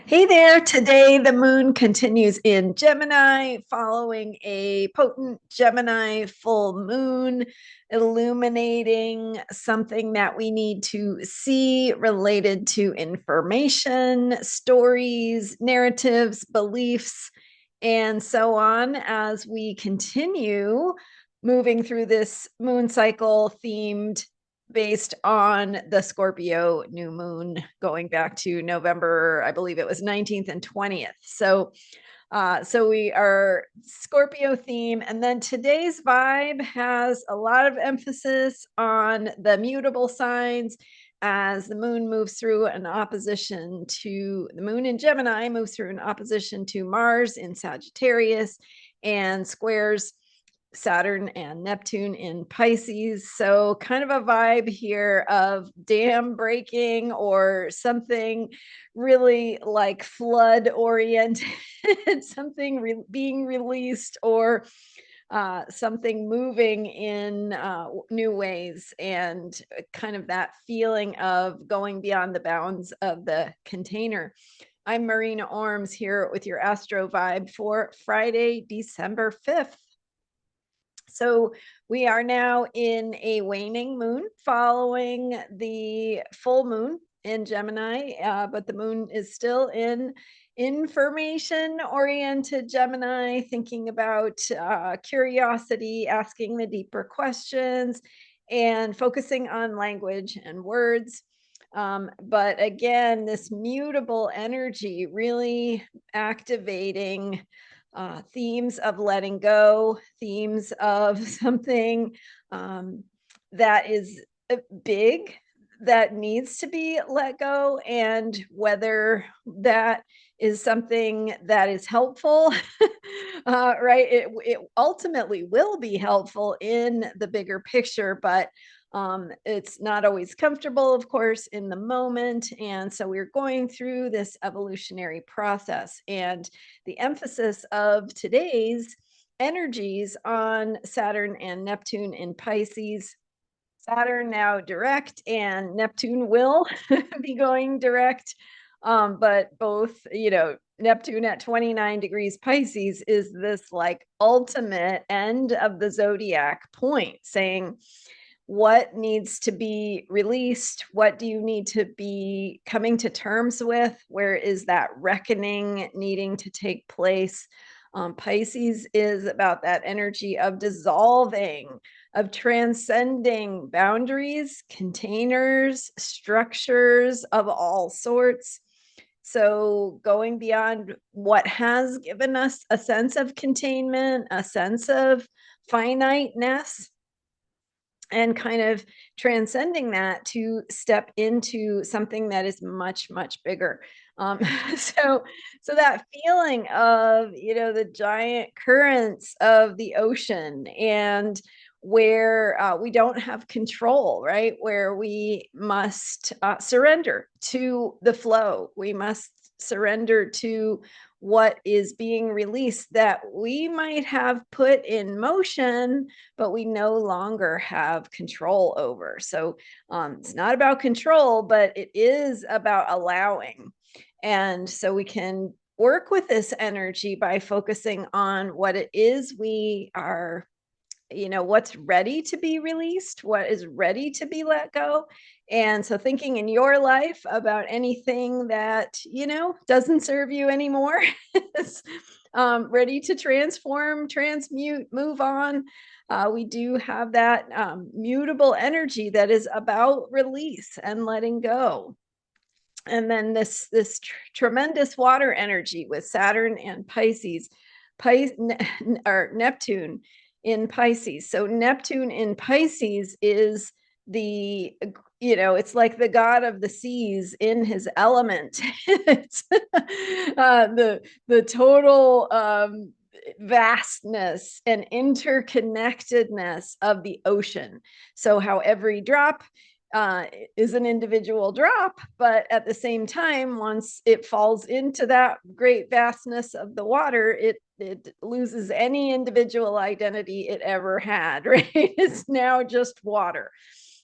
Hey there. Today, the moon continues in Gemini, following a potent Gemini full moon, illuminating something that we need to see related to information, stories, narratives, beliefs, and so on as we continue moving through this moon cycle themed based on the Scorpio new moon going back to November, I believe it was 19th and 20th. So we are Scorpio theme. And then today's vibe has a lot of emphasis on the mutable signs as the moon moves through an opposition to the moon in Gemini, moves through an opposition to Mars in Sagittarius and squares Saturn and Neptune in Pisces. So, kind of a vibe here of dam breaking or something really like flood oriented, something being released or something moving in new ways, and kind of that feeling of going beyond the bounds of the container. I'm Marina Orms here with your Astro vibe for Friday, December 5th. So we are now in a waning moon following the full moon in Gemini, but the moon is still in information oriented Gemini, thinking about curiosity, asking the deeper questions, and focusing on language and words. But again, this mutable energy really activating themes of letting go, themes of something that is big that needs to be let go, and whether that is something that is helpful, right? It ultimately will be helpful in the bigger picture, but it's not always comfortable, of course, in the moment. And so we're going through this evolutionary process. And the emphasis of today's energies on Saturn and Neptune in Pisces. Saturn now direct, and Neptune will be going direct. But both, Neptune at 29 degrees Pisces is this like ultimate end of the zodiac point, saying, what needs to be released? What do you need to be coming to terms with? Where is that reckoning needing to take place? Pisces is about that energy of dissolving, of transcending boundaries, containers, structures of all sorts. So going beyond what has given us a sense of containment, a sense of finiteness, and kind of transcending that to step into something that is much, much bigger. Um, so, so that feeling of, the giant currents of the ocean, and where we don't have control, right? Where we must surrender to the flow. We must surrender to what is being released that we might have put in motion, but we no longer have control over. So it's not about control, but it is about allowing. And so we can work with this energy by focusing on what it is we are, what's ready to be released, what is ready to be let go. And so thinking in your life about anything that, doesn't serve you anymore, is ready to transform, transmute, move on. We do have that mutable energy that is about release and letting go. And then this tremendous water energy with Saturn and Pisces, or Neptune in Pisces. So Neptune in Pisces is it's like the god of the seas in his element. It's the total vastness and interconnectedness of the ocean. So how every drop is an individual drop, but at the same time, once it falls into that great vastness of the water, it loses any individual identity it ever had, right? It's now just water.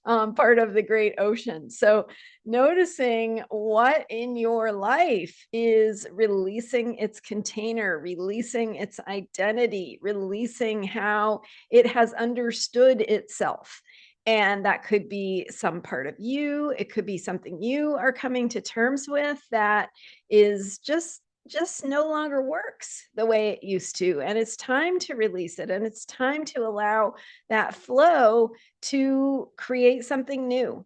part of the great ocean. So noticing what in your life is releasing its container, releasing its identity, releasing how it has understood itself. And that could be some part of you. It could be something you are coming to terms with that is just no longer works the way it used to. And it's time to release it. And it's time to allow that flow to create something new.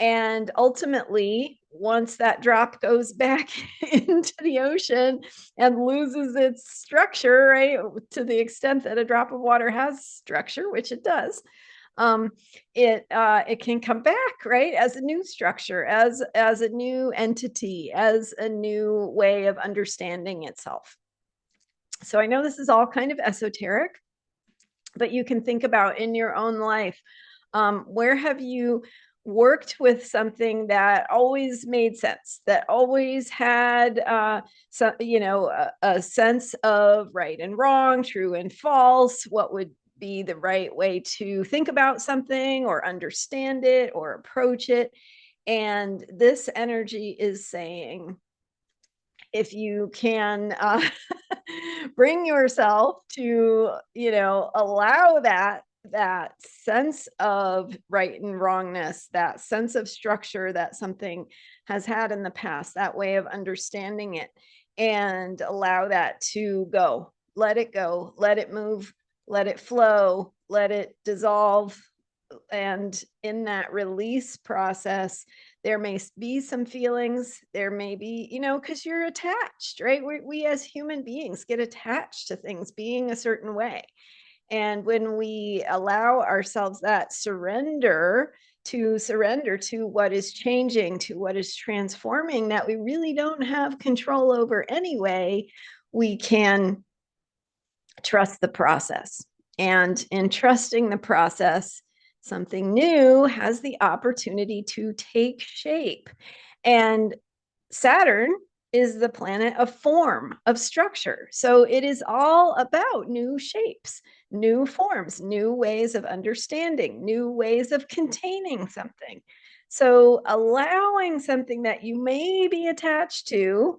And ultimately, once that drop goes back into the ocean and loses its structure, right, to the extent that a drop of water has structure, which it does, it can come back, right, as a new structure, as a new entity, as a new way of understanding itself. So I know this is all kind of esoteric, but you can think about in your own life, where have you worked with something that always made sense, that always had a sense of right and wrong, true and false, what would be the right way to think about something or understand it or approach it. And this energy is saying, if you can bring yourself to, allow that sense of right and wrongness, that sense of structure that something has had in the past, that way of understanding it, and allow that to go, let it move, let it flow, let it dissolve. And in that release process, there may be some feelings, there may be, because you're attached, right? We as human beings get attached to things being a certain way. And when we allow ourselves that surrender to what is changing, to what is transforming, that we really don't have control over anyway, we can trust the process. And in trusting the process, something new has the opportunity to take shape. And Saturn is the planet of form, of structure. So it is all about new shapes, new forms, new ways of understanding, new ways of containing something. So allowing something that you may be attached to,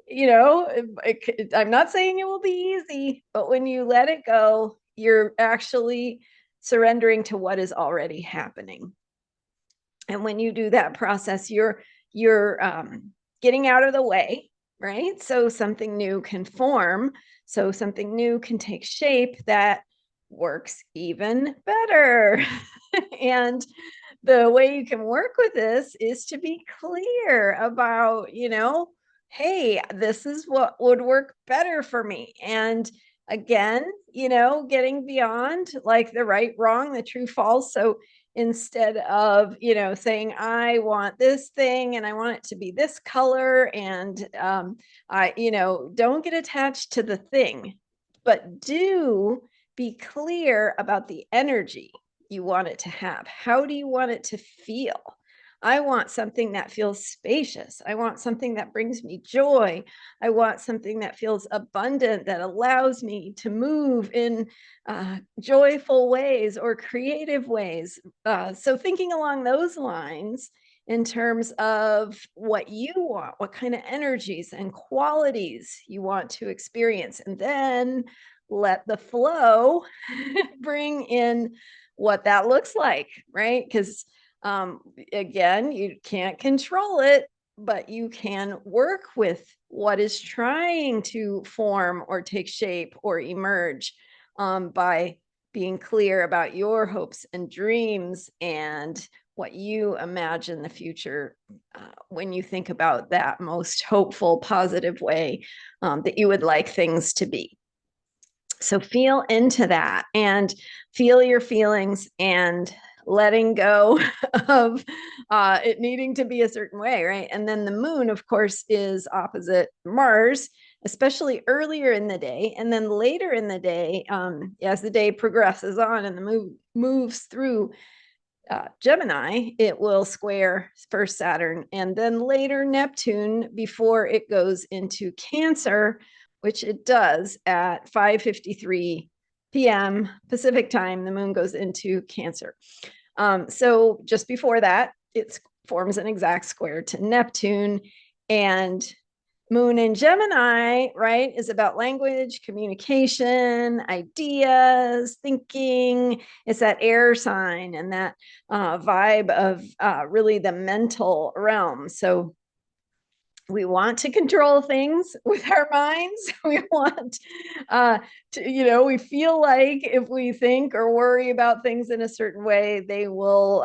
I'm not saying it will be easy, but when you let it go, you're actually surrendering to what is already happening. And when you do that process, you're getting out of the way, right? So something new can form, so something new can take shape that works even better. And the way you can work with this is to be clear about, hey, this is what would work better for me. And again, getting beyond like the right, wrong, the true, false. So instead of, saying, I want this thing and I want it to be this color, and don't get attached to the thing, but do be clear about the energy you want it to have. How do you want it to feel? I want something that feels spacious. I want something that brings me joy. I want something that feels abundant, that allows me to move in joyful ways or creative ways. So thinking along those lines in terms of what you want, what kind of energies and qualities you want to experience, and then let the flow bring in what that looks like, right? Because again, you can't control it, but you can work with what is trying to form or take shape or emerge, by being clear about your hopes and dreams and what you imagine the future, when you think about that most hopeful, positive way that you would like things to be. So feel into that and feel your feelings, and letting go of it needing to be a certain way, right? And then the moon, of course, is opposite Mars, especially earlier in the day. And then later in the day, as the day progresses on and the moon moves through Gemini, it will square first Saturn and then later Neptune before it goes into Cancer, which it does at 5:53 p.m. Pacific time. The moon goes into Cancer. So just before that, it forms an exact square to Neptune, and Moon in Gemini, right, is about language, communication, ideas, thinking. It's that air sign and that vibe of really the mental realm. So we want to control things with our minds. We want to, we feel like if we think or worry about things in a certain way, it will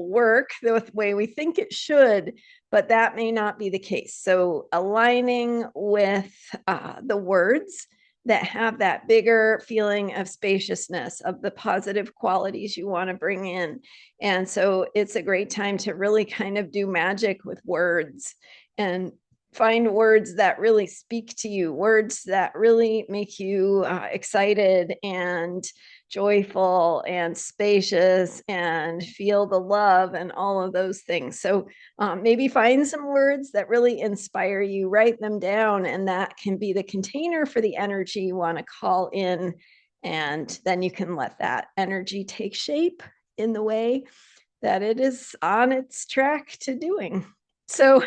work the way we think it should, but that may not be the case. So aligning with the words that have that bigger feeling of spaciousness, of the positive qualities you want to bring in. And so it's a great time to really kind of do magic with words and find words that really speak to you, words that really make you excited and joyful and spacious and feel the love and all of those things. So maybe find some words that really inspire you, write them down, and that can be the container for the energy you want to call in. And then you can let that energy take shape in the way that it is on its track to doing. So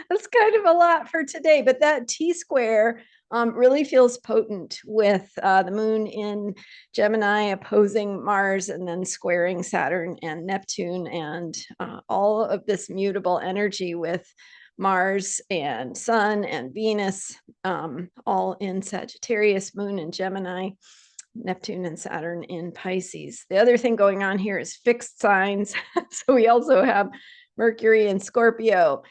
that's kind of a lot for today, but that T square really feels potent with the moon in Gemini opposing Mars and then squaring Saturn and Neptune, and all of this mutable energy with Mars and Sun and Venus, all in Sagittarius, moon in Gemini, Neptune and Saturn in Pisces. The other thing going on here is fixed signs. So we also have Mercury in Scorpio,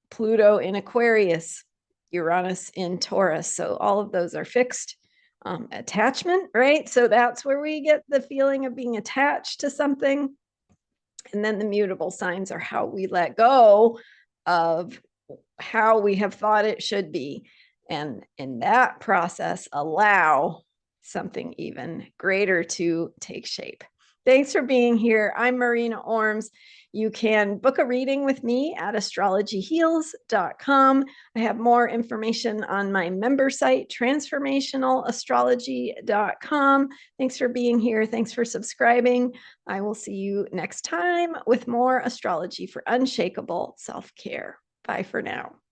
Pluto in Aquarius, Uranus in Taurus. So all of those are fixed. Attachment, right? So that's where we get the feeling of being attached to something. And then the mutable signs are how we let go of how we have thought it should be. And in that process, allow something even greater to take shape. Thanks for being here. I'm Marina Orms. You can book a reading with me at astrologyheals.com. I have more information on my member site, transformationalastrology.com. Thanks for being here. Thanks for subscribing. I will see you next time with more astrology for unshakable self-care. Bye for now.